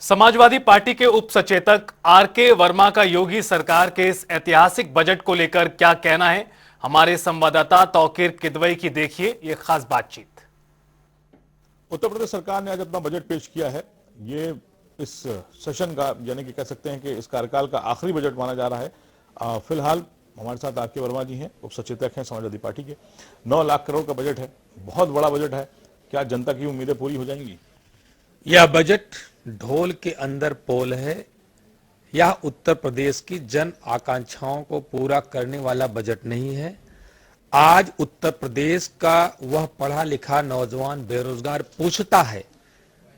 Samajwadi party के उप सचेतक आर.के. वर्मा का योगी सरकार के इस ऐतिहासिक बजट को लेकर क्या कहना है, हमारे संवाददाता तौकीर किदवई की देखिए ये खास बातचीत। उत्तर प्रदेश सरकार ने आज अपना बजट पेश किया है। ये इस सेशन का यानी कि कह सकते हैं कि इस कार्यकाल का आखिरी बजट माना जा रहा है। फिलहाल हमारे साथ आर.के. वर्मा जी हैं, उप सचेतक हैं समाजवादी पार्टी के। 9 लाख करोड़ का बजट है, बहुत बड़ा बजट है। क्या जनता की उम्मीदें पूरी हो जाएंगी? यह बजट ढोल के अंदर पोल है। यह उत्तर प्रदेश की जन आकांक्षाओं को पूरा करने वाला बजट नहीं है। आज उत्तर प्रदेश का वह पढ़ा लिखा नौजवान बेरोजगार पूछता है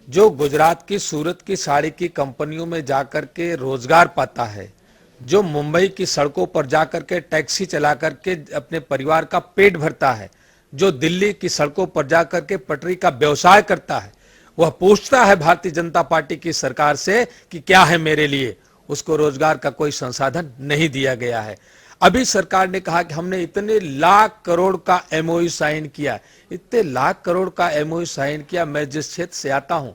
जो गुजरात की सूरत की साड़ी की कंपनियों में जाकर के रोजगार पाता है, जो मुंबई की सड़कों पर जाकर के टैक्सी चला करके अपने परिवार का पेट भरता है, जो दिल्ली की सड़कों पर जाकर के पटरी का व्यवसाय करता है, वह पूछता है भारतीय जनता पार्टी की सरकार से कि क्या है मेरे लिए। उसको रोजगार का कोई संसाधन नहीं दिया गया है। अभी सरकार ने कहा कि हमने इतने लाख करोड़ का एमओयू साइन किया, इतने लाख करोड़ का एमओयू साइन किया। मैं जिस क्षेत्र से आता हूं,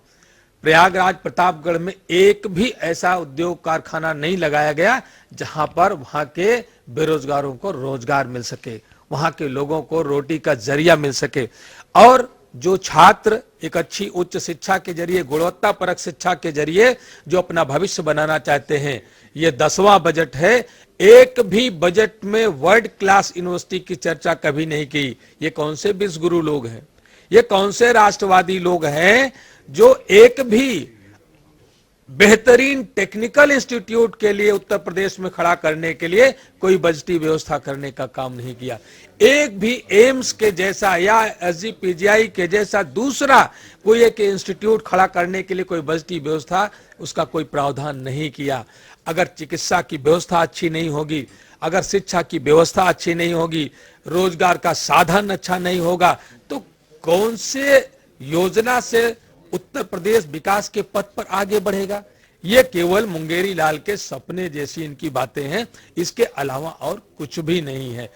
प्रयागराज प्रतापगढ़ में एक भी ऐसा उद्योग कारखाना नहीं लगाया गया जहां पर वहां के बेरोजगारों को रोजगार मिल सके, वहां के लोगों को रोटी का जरिया मिल सके। और जो छात्र एक अच्छी उच्च शिक्षा के जरिए, गुणवत्ता परक शिक्षा के जरिए जो अपना भविष्य बनाना चाहते हैं, ये 10वां बजट है। एक भी बजट में वर्ल्ड क्लास यूनिवर्सिटी की चर्चा कभी नहीं की। ये कौन से विश्वगुरु लोग हैं, ये कौन से राष्ट्रवादी लोग हैं जो एक भी बेहतरीन टेक्निकल इंस्टीट्यूट के लिए उत्तर प्रदेश में खड़ा करने के लिए कोई बजटीय व्यवस्था करने का काम नहीं किया। एक भी एम्स के जैसा या एसजीपीजीआई के जैसा दूसरा कोई एक इंस्टीट्यूट खड़ा करने के लिए कोई बजटीय व्यवस्था, उसका कोई प्रावधान नहीं किया। अगर चिकित्सा की व्यवस्था अच्छी नहीं होगी, अगर शिक्षा की व्यवस्था अच्छी नहीं होगी, रोजगार का साधन अच्छा नहीं होगा, तो कौन से योजना से उत्तर प्रदेश विकास के पथ पर आगे बढ़ेगा? ये केवल मुंगेरी लाल के सपने जैसी इनकी बातें हैं, इसके अलावा और कुछ भी नहीं है।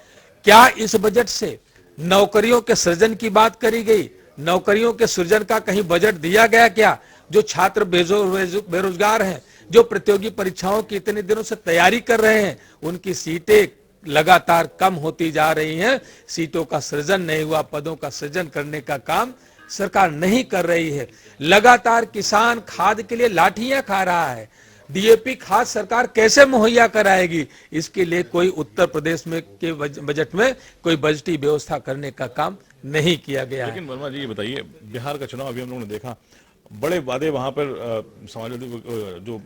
क्या इस बजट से नौकरियों के सृजन की बात करी गई? नौकरियों के सृजन का कहीं बजट दिया गया क्या? जो छात्र बेरोजगार हैं, जो प्रतियोगी परीक्षाओं की इतने दिनों से तैयारी कर रहे हैं, उनकी सीटें लगातार कम होती जा रही हैं। सीटों का सृजन नहीं हुआ, पदों का सृजन करने का काम सरकार नहीं कर रही है। लगातार किसान खाद के लिए लाठियां खा रहा है। डीएपी खाद सरकार कैसे मुहैया कराएगी? इसके लिए कोई उत्तर प्रदेश में के बजट में कोई बजटीय व्यवस्था करने का काम नहीं किया गया है। लेकिन वर्मा जी ये बताइए, बिहार का चुनाव अभी हम लोगों ने देखा, बड़े वादे वहां पर समाजवादी जो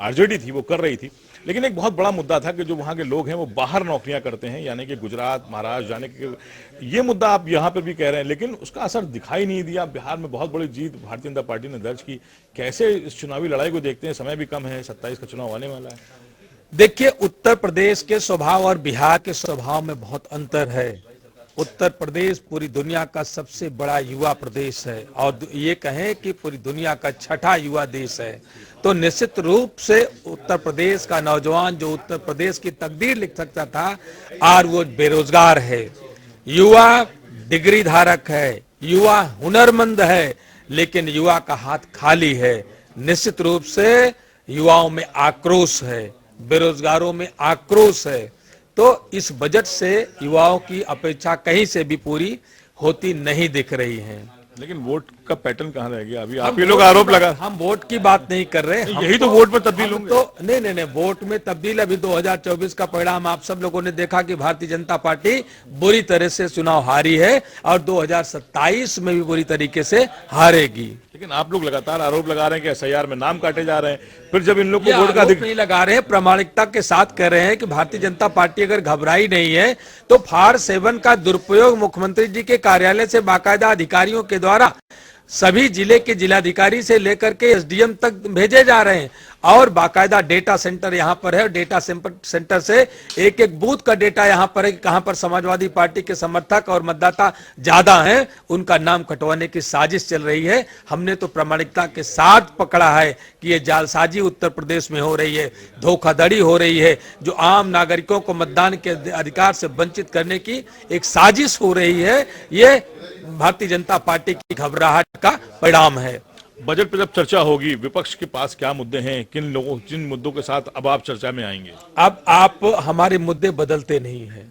आरजेडी थी वो कर रही थी, लेकिन एक बहुत बड़ा मुद्दा था कि जो वहां के लोग हैं वो बाहर नौकरियां करते हैं, यानी कि गुजरात महाराष्ट्र जाने के। ये मुद्दा आप यहां पर भी कह रहे हैं, लेकिन उसका असर दिखाई नहीं दिया। बिहार में बहुत बड़ी जीत भारतीय जनता पार्टी ने दर्ज की। कैसे इस चुनावी लड़ाई को देखते हैं? समय भी कम है, 27 का चुनाव आने वाला है। देखिए, उत्तर प्रदेश के स्वभाव और बिहार के स्वभाव में बहुत अंतर है। उत्तर प्रदेश पूरी दुनिया का सबसे बड़ा युवा प्रदेश है और ये कहें कि पूरी दुनिया का छठा युवा देश है, तो निश्चित रूप से उत्तर प्रदेश का नौजवान जो उत्तर प्रदेश की तकदीर लिख सकता था, आज वो बेरोजगार है। युवा डिग्री धारक है, युवा हुनरमंद है, लेकिन युवा का हाथ खाली है। निश्चित रूप से युवाओं में आक्रोश है, बेरोजगारों में आक्रोश है। तो इस बजट से युवाओं की अपेक्षा कहीं से भी पूरी होती नहीं दिख रही है। लेकिन वोट का पैटर्न कहाँ रह गया? अभी आप ये लोग आरोप लगा, हम वोट की बात नहीं कर रहे, यही तो वोट में तब्दील होंगे। तो नहीं, वोट में तब्दील अभी 2024 का परिणाम आप सब लोगों ने देखा कि भारतीय जनता पार्टी बुरी तरह से चुनाव हारी है और 2027 में भी बुरी तरीके से हारेगी। लेकिन आप लोग लगातार आरोप लगा रहे हैं कि एसआईआर में नाम काटे जा रहे हैं, फिर जब इन लोग को वोट का नहीं लगा रहे हैं, प्रामाणिकता के साथ कह रहे हैं कि भारतीय जनता पार्टी अगर घबराई नहीं है तो फार 7 का दुरुपयोग मुख्यमंत्री जी के कार्यालय से बाकायदा अधिकारियों के द्वारा सभी जिले के जिलाधिकारी से लेकर के एसडीएम तक भेजे जा रहे हैं और बाकायदा डेटा सेंटर यहाँ पर है। डेटा सेंटर से एक एक बूथ का डेटा यहाँ पर है कि कहां पर समाजवादी पार्टी के समर्थक और मतदाता ज्यादा हैं, उनका नाम कटवाने की साजिश चल रही है। हमने तो प्रामाणिकता के साथ पकड़ा है कि ये जालसाजी उत्तर प्रदेश में हो रही है, धोखाधड़ी हो रही है, जो आम नागरिकों को मतदान के अधिकार से वंचित करने की एक साजिश हो रही है। ये भारतीय जनता पार्टी की घबराहट का परिणाम है। बजट पर जब चर्चा होगी, विपक्ष के पास क्या मुद्दे हैं, जिन मुद्दों के साथ अब आप चर्चा में आएंगे? अब आप हमारे मुद्दे बदलते नहीं हैं।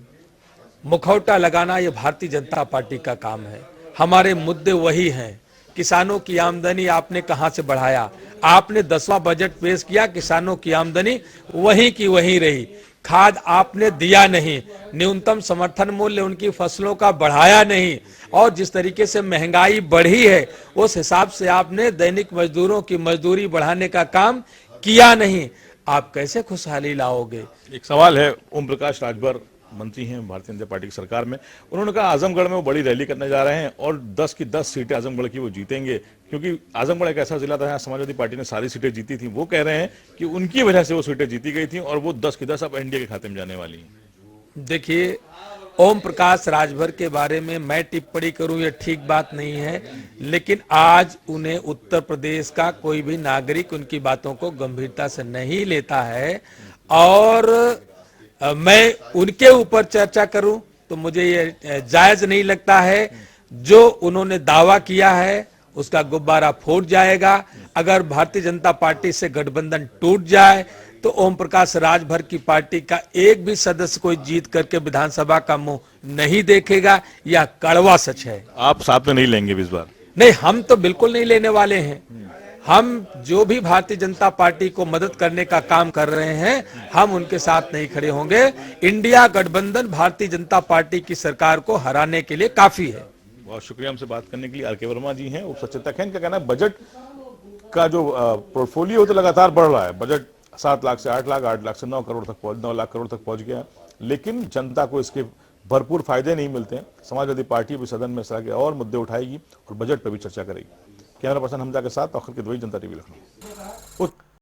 मुखौटा लगाना ये भारतीय जनता पार्टी का काम है। हमारे मुद्दे वही हैं। किसानों की आमदनी आपने कहां से बढ़ाया? आपने 10वां बजट पेश किया, किसानों की आमदनी वहीं की वहीं रही। खाद आपने दिया नहीं, न्यूनतम समर्थन मूल्य उनकी फसलों का बढ़ाया नहीं, और जिस तरीके से महंगाई बढ़ी है उस हिसाब से आपने दैनिक मजदूरों की मजदूरी बढ़ाने का काम किया नहीं। आप कैसे खुशहाली लाओगे? एक सवाल है, ओम प्रकाश राजभर मंत्री हैं भारतीय जनता पार्टी की सरकार में, उन्होंने कहा आजमगढ़ में वो बड़ी रैली करने जा रहे हैं और 10 की 10 सीटें आजमगढ़ की वो जीतेंगे, क्योंकि आजमगढ़ एक ऐसा जिला था जहां समाजवादी पार्टी ने सारी सीटें जीती थी। वो कह रहे हैं कि उनकी वजह से वो सीटें जीती गई थी और वो 10 की 10 अब एनडीए के खाते में जाने वाली हैं। देखिए, ओम प्रकाश राजभर के बारे में मैं टिप्पणी करूं ये ठीक बात नहीं है, लेकिन आज उन्हें उत्तर प्रदेश का कोई भी नागरिक उनकी बातों को गंभीरता से नहीं लेता है, और मैं उनके ऊपर चर्चा करूं तो मुझे ये जायज नहीं लगता है। जो उन्होंने दावा किया है उसका गुब्बारा फूट जाएगा। अगर भारतीय जनता पार्टी से गठबंधन टूट जाए तो ओम प्रकाश राजभर की पार्टी का एक भी सदस्य कोई जीत करके विधानसभा का मुंह नहीं देखेगा। यह कड़वा सच है। आप साथ में नहीं लेंगे इस बार? नहीं, हम तो बिल्कुल नहीं लेने वाले हैं। हम जो भी भारतीय जनता पार्टी को मदद करने का काम कर रहे हैं, हम उनके साथ नहीं खड़े होंगे। इंडिया गठबंधन भारतीय जनता पार्टी की सरकार को हराने के लिए काफी है। बहुत शुक्रिया हमसे बात करने के लिए। आर के वर्मा जी हैं, उप सचेतक हैं। इनका कहना है बजट का जो पोर्टफोलियो तो लगातार बढ़ रहा है। बजट 7 लाख से 8 लाख, 8 लाख से 9 करोड़ तक 9 लाख करोड़ तक पहुंच गया है, लेकिन जनता को इसके भरपूर फायदे नहीं मिलते हैं। समाजवादी पार्टी भी सदन में इस तरह के और मुद्दे उठाएगी और बजट पर भी चर्चा करेगी। कैमरा पर्सन हमजा के साथ तौकीर किदवई, जनता टीवी लखनऊ।